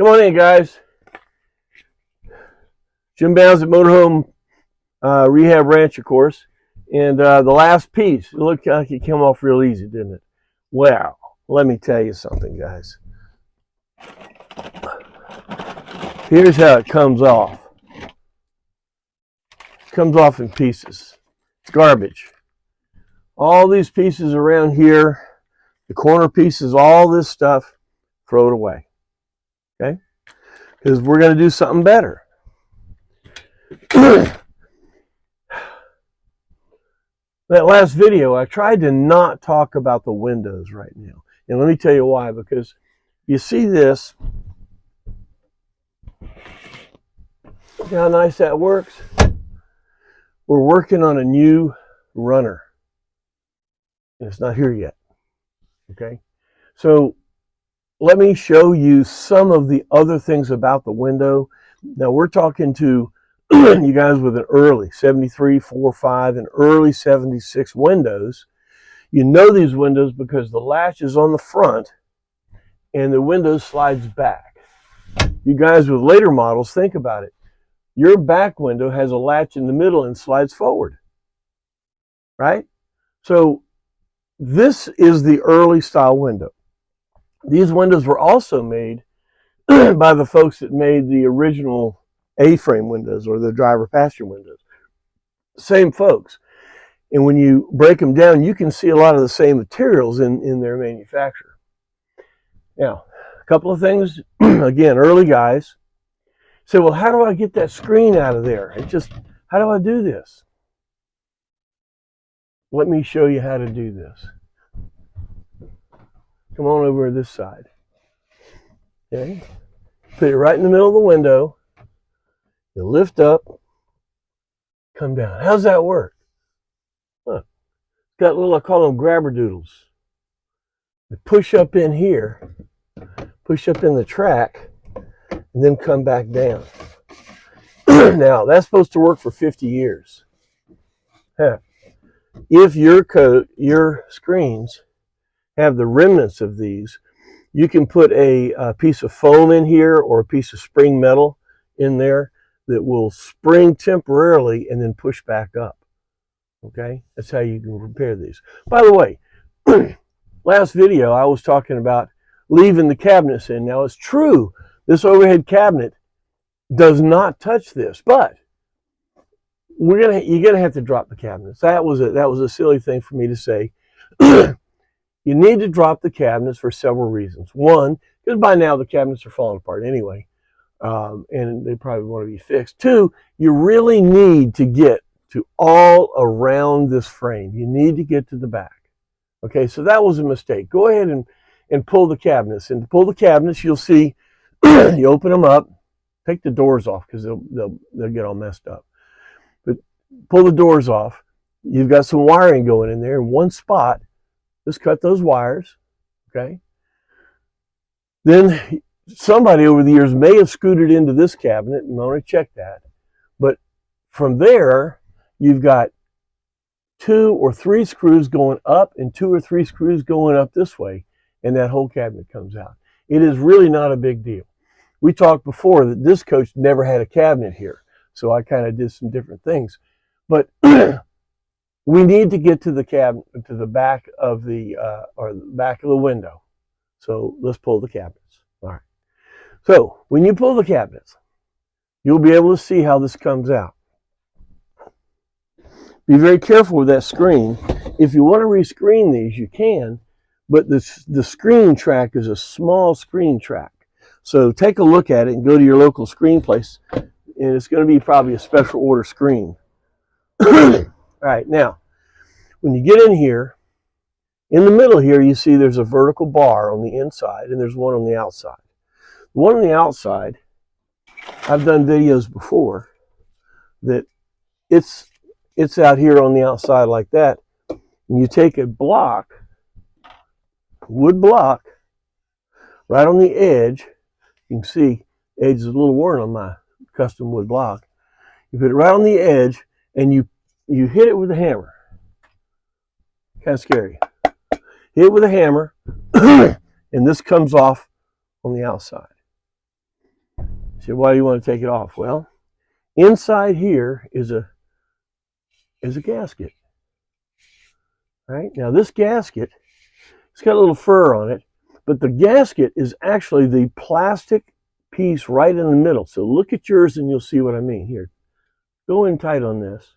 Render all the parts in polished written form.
Come on in, guys. Jim Bounds at Motorhome Rehab Ranch, of course. And the last piece, it looked like it came off real easy, didn't it? Wow. Let me tell you something, guys. Here's how it comes off. It comes off in pieces. It's garbage. All these pieces around here, the corner pieces, all this stuff, throw it away. Okay? Because we're going to do something better. That last video, I tried to not talk about the windows right now. And let me tell you why. Because you see this, see how nice that works? We're working on a new runner. And it's not here yet. Okay? So let me show you some of the other things about the window. Now we're talking to you guys with an early 73, 4.5 and early 76 windows. You know these windows because the latch is on the front and the window slides back. You guys with later models, think about it. Your back window has a latch in the middle and slides forward, right? So this is the early style window. These windows were also made by the folks that made the original A-frame windows or the driver passenger windows. Same folks. And when you break them down, you can see a lot of the same materials in their manufacture. Now, a couple of things. Again, early guys say, well, how do I get that screen out of there? How do I do this? Let me show you how to do this. Come on over to this side. Okay. Put it right in the middle of the window. You lift up, come down. How's that work? Look, got little, I call them grabber doodles. You push up in here, push up in the track, and then come back down. Now, that's supposed to work for 50 years. Heck, if your screens have the remnants of these, you can put a piece of foam in here or a piece of spring metal in there that will spring temporarily and then push back up. Okay? That's how you can repair these. By the way, last video I was talking about leaving the cabinets in. Now it's true, this overhead cabinet does not touch this, but you're gonna have to drop the cabinets. That was a silly thing for me to say. You need to drop the cabinets for several reasons. One, because by now the cabinets are falling apart anyway. And they probably want to be fixed. Two, you really need to get to all around this frame. You need to get to the back. Okay, so that was a mistake. Go ahead and pull the cabinets. And to pull the cabinets, you'll see, you open them up, take the doors off because they'll get all messed up. But pull the doors off. You've got some wiring going in there in one spot. Just cut those wires, okay? Then somebody over the years may have scooted into this cabinet, and I want to check that. But from there, you've got 2 or 3 screws going up and 2 or 3 screws going up this way, and that whole cabinet comes out. It is really not a big deal. We talked before that this coach never had a cabinet here, so I kind of did some different things. But we need to get to the cabinet, to the back of the back of the window. So let's pull the cabinets. All right. So when you pull the cabinets, you'll be able to see how this comes out. Be very careful with that screen. If you want to rescreen these, you can, but the screen track is a small screen track. So take a look at it and go to your local screen place, and it's going to be probably a special order screen. All right, now, when you get in here, in the middle here, you see there's a vertical bar on the inside, and there's one on the outside. The one on the outside, I've done videos before, that it's out here on the outside like that, and you take a block, wood block, right on the edge. You can see the edge is a little worn on my custom wood block. You put it right on the edge, and you hit it with a hammer. Kind of scary. Hit it with a hammer, and this comes off on the outside. So why do you want to take it off? Well, inside here is a gasket. Right? Now this gasket, it's got a little fur on it, but the gasket is actually the plastic piece right in the middle. So look at yours and you'll see what I mean. Here, go in tight on this.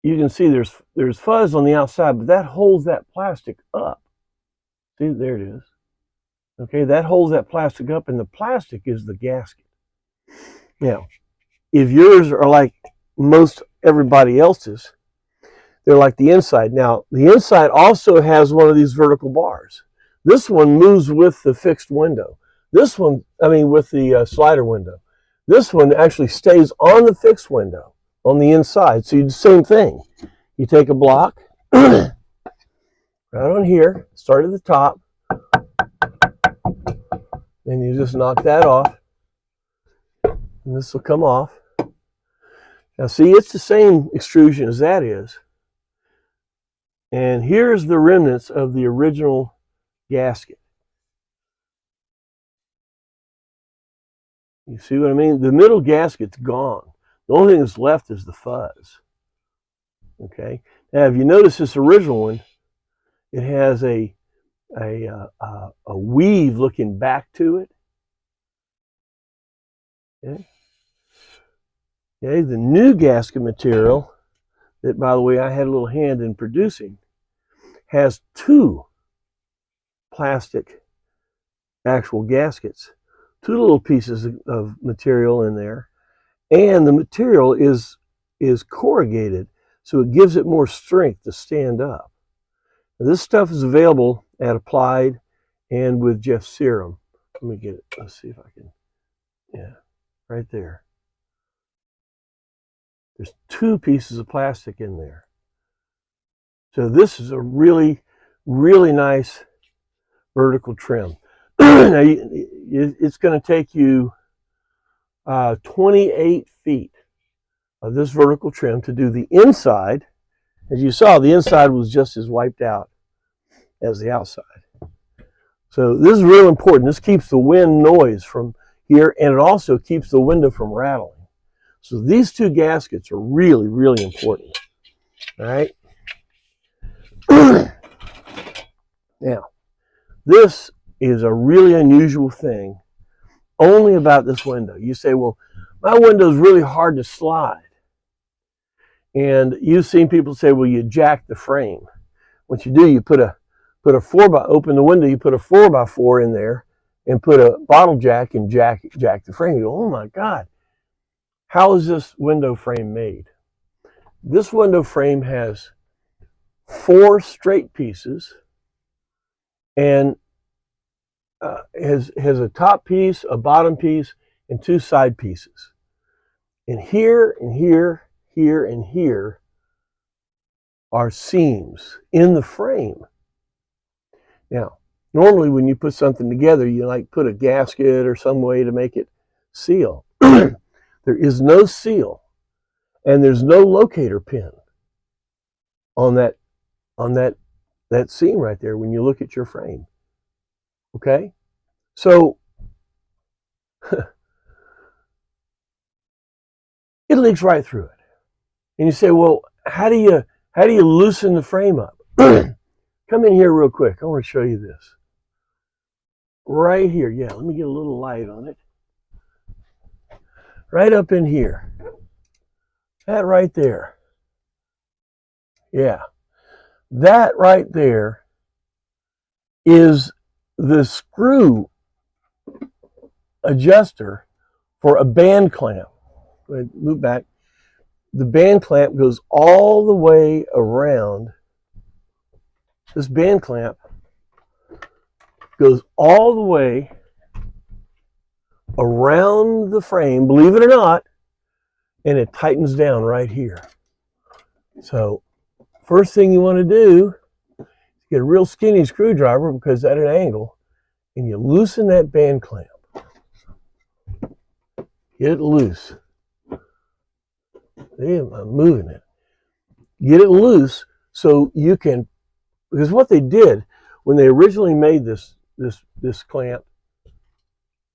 You can see there's fuzz on the outside, but that holds that plastic up. See, there it is. Okay, that holds that plastic up, and the plastic is the gasket. Now, if yours are like most everybody else's, they're like the inside. Now, the inside also has one of these vertical bars. This one moves with the fixed window. This one, with the slider window. This one actually stays on the fixed window on the inside. So you do the same thing. You take a block, right on here, start at the top, and you just knock that off, and this will come off. Now see, it's the same extrusion as that is. And here's the remnants of the original gasket. You see what I mean? The middle gasket's gone. The only thing that's left is the fuzz. Okay. Now, if you notice this original one, it has a weave looking back to it. Okay. Okay. The new gasket material, that by the way I had a little hand in producing, has two plastic actual gaskets, two little pieces of material in there, and the material is corrugated, so it gives it more strength to stand up. Now, this stuff is available at Applied and with Jeff Serum. Let me get it. Let's see if I can. Yeah, right there. There's two pieces of plastic in there. So this is a really, really nice vertical trim. Now, it's going to take you 28 feet of this vertical trim to do the inside. As you saw, the inside was just as wiped out as the outside. So this is real important. This keeps the wind noise from here, and it also keeps the window from rattling. So these two gaskets are really, really important. All right. Now, this is a really unusual thing only about this window. You say, well, my window is really hard to slide. And you've seen people say, well, you jack the frame. What you do, you put a open the window, you put a 4x4 in there and put a bottle jack and jack the frame. You go, oh my God, how is this window frame made? This window frame has 4 straight pieces and has a top piece, a bottom piece, and 2 side pieces. And here and here, here and here are seams in the frame. Now, normally when you put something together, you like put a gasket or some way to make it seal. There is no seal, and there's no locator pin on that seam right there when you look at your frame. Okay? So it leaks right through it. And you say, well, how do you loosen the frame up? Come in here real quick. I want to show you this. Right here. Yeah, let me get a little light on it. Right up in here. That right there. Yeah. That right there is the screw adjuster for a band clamp. Go ahead, move back. The band clamp goes all the way around. This band clamp goes all the way around the frame, believe it or not, and it tightens down right here. So first thing you want to do is get a real skinny screwdriver, because at an angle, and you loosen that band clamp. Get it loose. See, I'm moving it. Get it loose so you can, because what they did when they originally made this clamp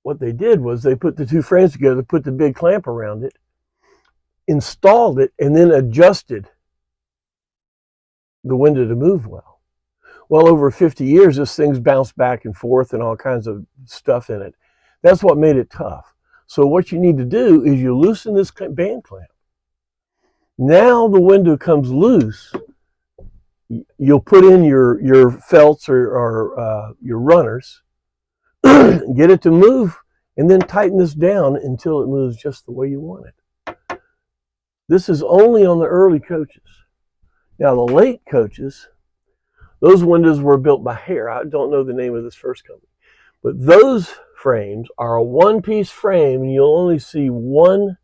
what they did was they put the two frames together, put the big clamp around it, installed it, and then adjusted the window to move well. Well, over 50 years, this thing's bounced back and forth and all kinds of stuff in it. That's what made it tough. So what you need to do is you loosen this band clamp. Now the window comes loose. You'll put in your felts or your runners, get it to move, and then tighten this down until it moves just the way you want it. This is only on the early coaches. Now the late coaches, those windows were built by Hare. I don't know the name of this first company, but those frames are a one-piece frame, and you'll only see one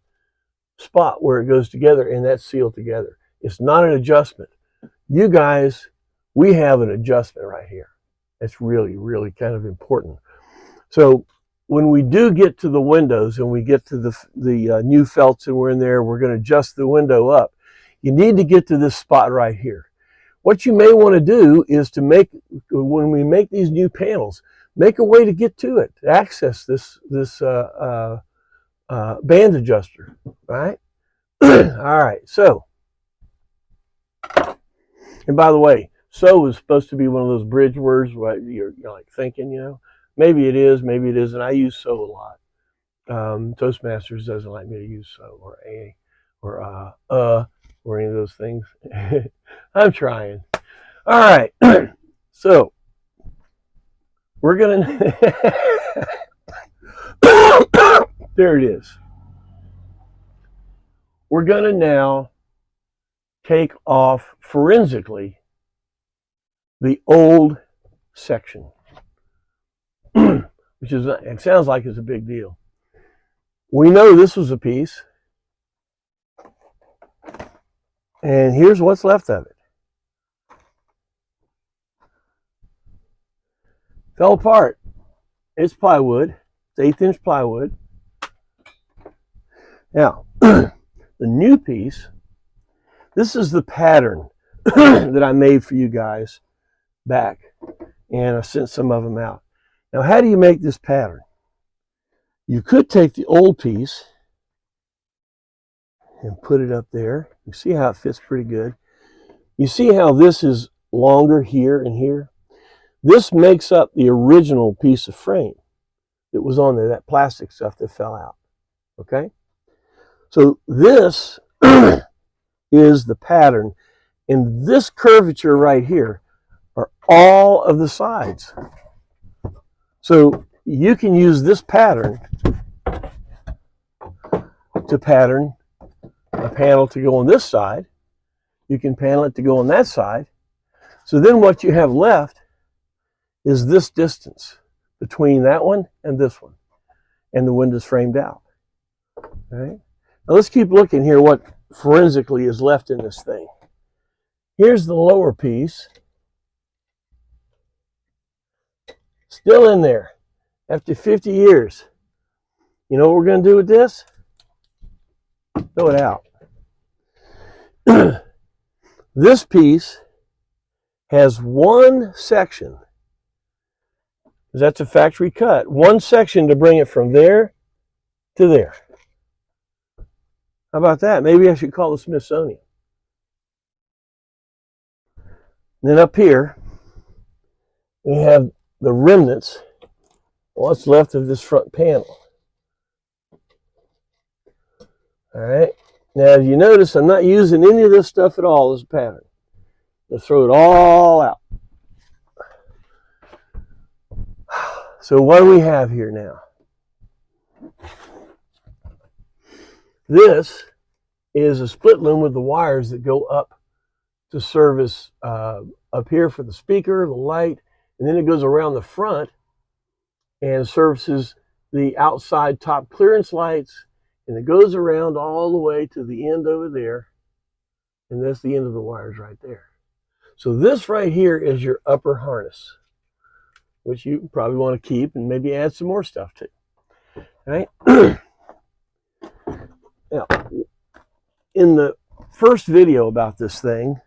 spot where it goes together, and that's sealed together. It's not an adjustment. You guys, we have an adjustment right here. It's really, really kind of important. So when we do get to the windows and we get to the new felts and we're in there, we're going to adjust the window up. You need to get to this spot right here. What you may want to do is to make, when we make these new panels, make a way to get to it, to access this band adjuster, right? All right, so, and by the way, so is supposed to be one of those bridge words where you're like thinking, you know, maybe it is, maybe it isn't. I use so a lot. Toastmasters doesn't like me to use so or a or any of those things. I'm trying. All right, so we're gonna there it is. We're gonna now take off forensically the old section, which is, it sounds like it's a big deal. We know this was a piece, and here's what's left of it. Fell apart. It's plywood. It's 1/8" plywood. Now, the new piece, this is the pattern that I made for you guys back, and I sent some of them out. Now, how do you make this pattern? You could take the old piece and put it up there. You see how it fits pretty good. You see how this is longer here and here? This makes up the original piece of frame that was on there, that plastic stuff that fell out, okay? So this is the pattern, and this curvature right here are all of the sides. So you can use this pattern to pattern a panel to go on this side. You can panel it to go on that side. So then what you have left is this distance between that one and this one, and the window's framed out. All right. Now let's keep looking here what forensically is left in this thing. Here's the lower piece, still in there after 50 years. You know what we're going to do with this? Throw it out. This piece has one section, because that's a factory cut, one section to bring it from there to there. How about that? Maybe I should call the Smithsonian. And then up here, we have the remnants, what's left of this front panel. All right. Now, as you notice, I'm not using any of this stuff at all as a pattern. I'll throw it all out. So what do we have here now? This is a split loom with the wires that go up to service up here for the speaker, the light, and then it goes around the front and services the outside top clearance lights, and it goes around all the way to the end over there, and that's the end of the wires right there. So this right here is your upper harness, which you probably want to keep and maybe add some more stuff to. All right. Now, in the first video about this thing,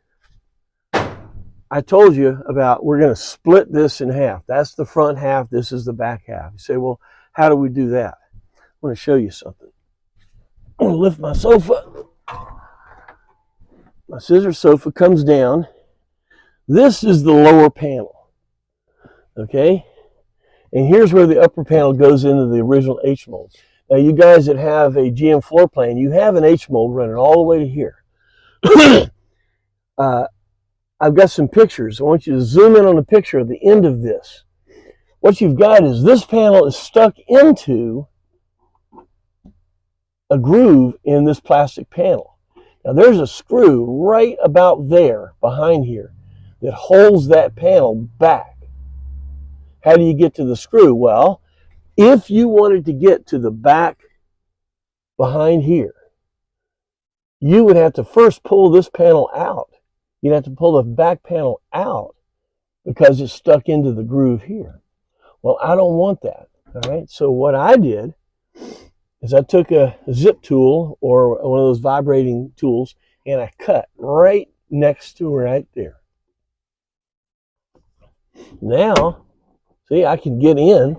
I told you about we're going to split this in half. That's the front half. This is the back half. You say, well, How do we do that? I want to show you something. I'm going to lift my sofa. My scissor sofa comes down. This is the lower panel. Okay? And here's where the upper panel goes into the original H-mold. Now, you guys that have a GM floor plan, you have an H-mold running all the way to here. I've got some pictures. I want you to zoom in on the picture at the end of this. What you've got is this panel is stuck into a groove in this plastic panel. Now, there's a screw right about there behind here that holds that panel back. How do you get to the screw? Well, if you wanted to get to the back behind here, you would have to first pull this panel out. You'd have to pull the back panel out because it's stuck into the groove here. Well, I don't want that, all right? So what I did is I took a zip tool or one of those vibrating tools and I cut right next to right there. Now, see, I can get in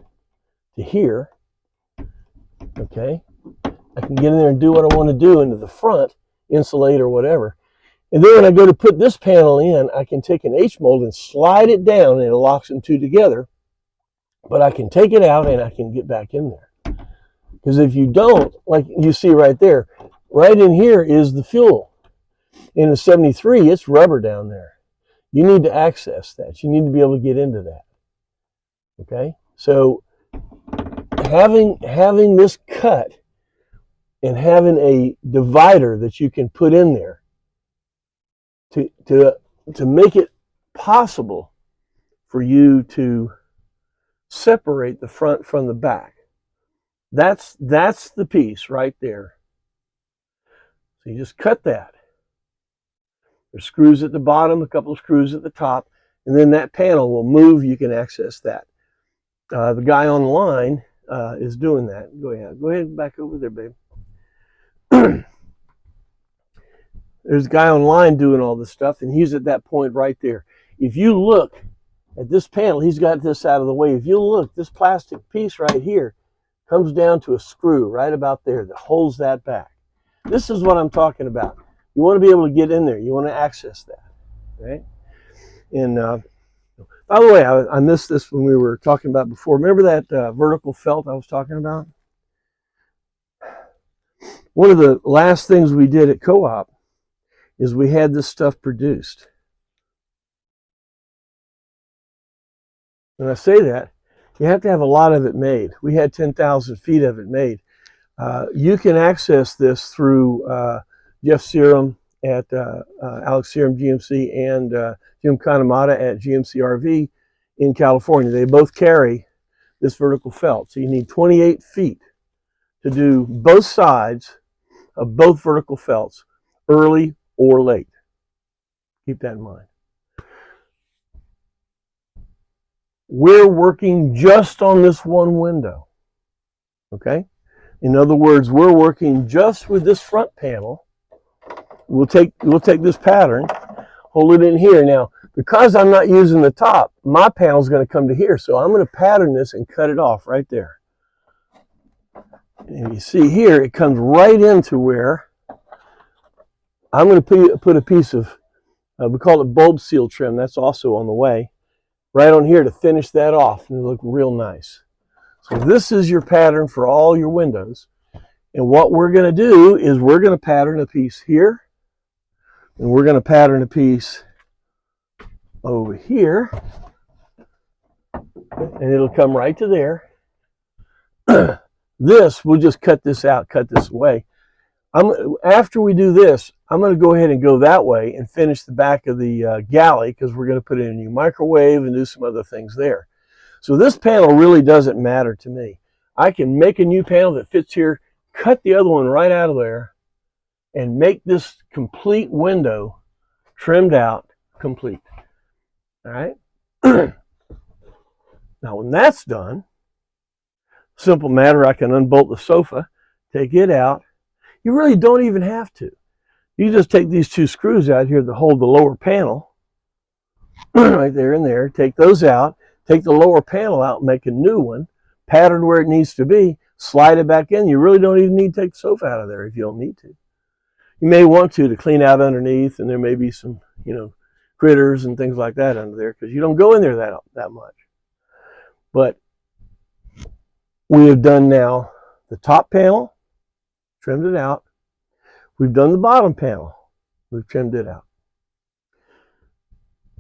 to here, okay? I can get in there and do what I want to do into the front, insulate or whatever. And then when I go to put this panel in, I can take an H-mold and slide it down and it locks them two together. But I can take it out and I can get back in there. Because if you don't, like you see right there, right in here is the fuel. In the 73, it's rubber down there. You need to access that. You need to be able to get into that. Okay? So having this cut and having a divider that you can put in there to make it possible for you to separate the front from the back. That's the piece right there. So you just cut that. There's screws at the bottom, a couple of screws at the top, and then that panel will move. You can access that. The guy online is doing that. Go ahead back over there, babe. There's a guy online doing all this stuff, and he's at that point right there. If you look at this panel, he's got this out of the way. If you look, this plastic piece right here comes down to a screw right about there that holds that back. This is what I'm talking about. You want to be able to get in there. You want to access that, right? And by the way, I missed this when we were talking about before. Remember that vertical felt I was talking about? One of the last things we did at Co-op is we had this stuff produced. When I say that, you have to have a lot of it made. We had 10,000 feet of it made. You can access this through Jeff Serum at Alex Serum GMC and Jim Kanemata at GMC RV in California. They both carry this vertical felt. So you need 28 feet to do both sides of both vertical felts, early or late. Keep that in mind. We're working just on this one window, okay? In other words, we're working just with this front panel. We'll take this pattern, hold it in here. Now, because I'm not using the top, my panel is going to come to here, so I'm going to pattern this and cut it off right there. And you see here, it comes right into where I'm going to put a piece of, we call it bulb seal trim, that's also on the way, right on here to finish that off and look real nice. So this is your pattern for all your windows. And what we're going to do is we're going to pattern a piece here, and we're going to pattern a piece over here, and it'll come right to there. This, we'll just cut this out, cut this away. After we do this, I'm going to go ahead and go that way and finish the back of the galley, because we're going to put in a new microwave and do some other things there. So this panel really doesn't matter to me. I can make a new panel that fits here, cut the other one right out of there, and make this complete window trimmed out complete. All right? Now when that's done, simple matter, I can unbolt the sofa, take it out. You really don't even have to. You just take these two screws out here that hold the lower panel, right there and there, take those out, take the lower panel out, make a new one, patterned where it needs to be, slide it back in. You really don't even need to take the sofa out of there if you don't need to. You may want to clean out underneath, and there may be some, critters and things like that under there because you don't go in there that much. But we have done now the top panel, trimmed it out. We've done the bottom panel. We've trimmed it out.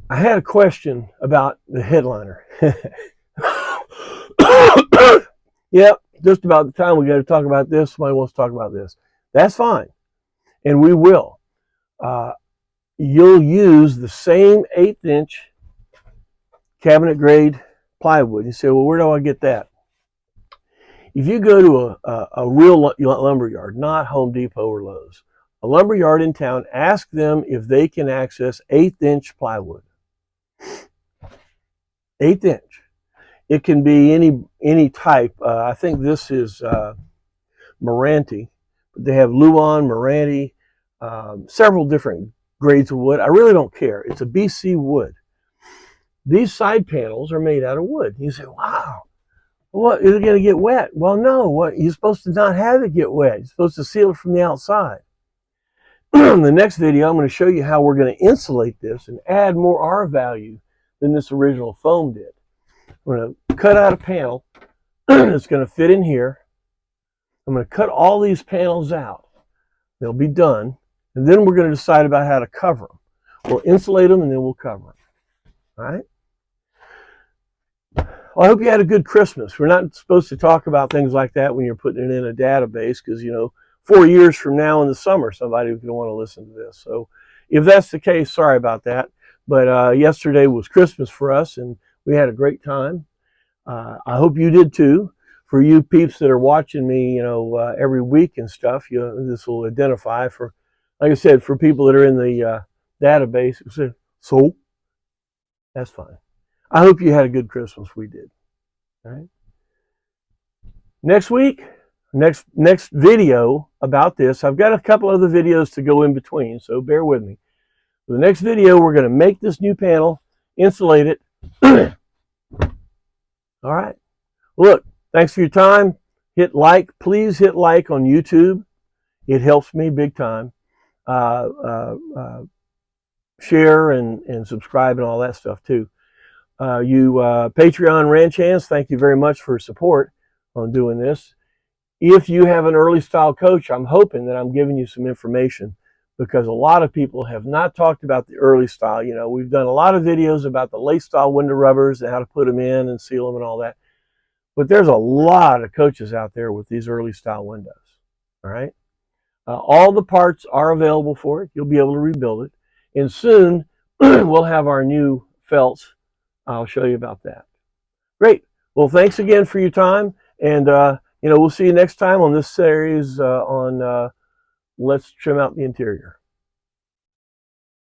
I had a question about the headliner. Yep, just about the time we got to talk about this, somebody wants to talk about this. That's fine, and we will. You'll use the same 1/8" cabinet grade plywood. You say, well, where do I get that? If you go to a real lumber yard, not Home Depot or Lowe's, a lumber yard in town, ask them if they can access 1/8" plywood. 1/8". It can be any type. I think this is Meranti. They have Luan, Meranti, several different grades of wood. I really don't care. It's a BC wood. These side panels are made out of wood. You say, wow, what, is it going to get wet? Well, no. You're supposed to not have it get wet. You're supposed to seal it from the outside. In the next video, I'm going to show you how we're going to insulate this and add more R value than this original foam did. I'm going to cut out a panel that's going to fit in here. I'm going to cut all these panels out. They'll be done. And then we're going to decide about how to cover them. We'll insulate them and then we'll cover them. All right? Well, I hope you had a good Christmas. We're not supposed to talk about things like that when you're putting it in a database because, 4 years from now in the summer, somebody would want to listen to this. So if that's the case, sorry about that. But yesterday was Christmas for us, and we had a great time. I hope you did too. For you peeps that are watching me, every week and stuff, this will identify for, like I said, for people that are in the database. So that's fine. I hope you had a good Christmas. We did. All right. Next week, next video about this. I've got a couple other videos to go in between, so bear with me. For the next video, we're going to make this new panel, insulate it. All right. Look, thanks for your time. Hit like. Please hit like on YouTube. It helps me big time. Share and subscribe and all that stuff too. You Patreon ranch hands, thank you very much for support on doing this. If you have an early style coach, I'm hoping that I'm giving you some information because a lot of people have not talked about the early style. We've done a lot of videos about the late style window rubbers and how to put them in and seal them and all that. But there's a lot of coaches out there with these early style windows. All right. All the parts are available for it. You'll be able to rebuild it. And soon we'll have our new felts. I'll show you about that. Great. Well, thanks again for your time. And, we'll see you next time on this series on Let's Trim Out the Interior.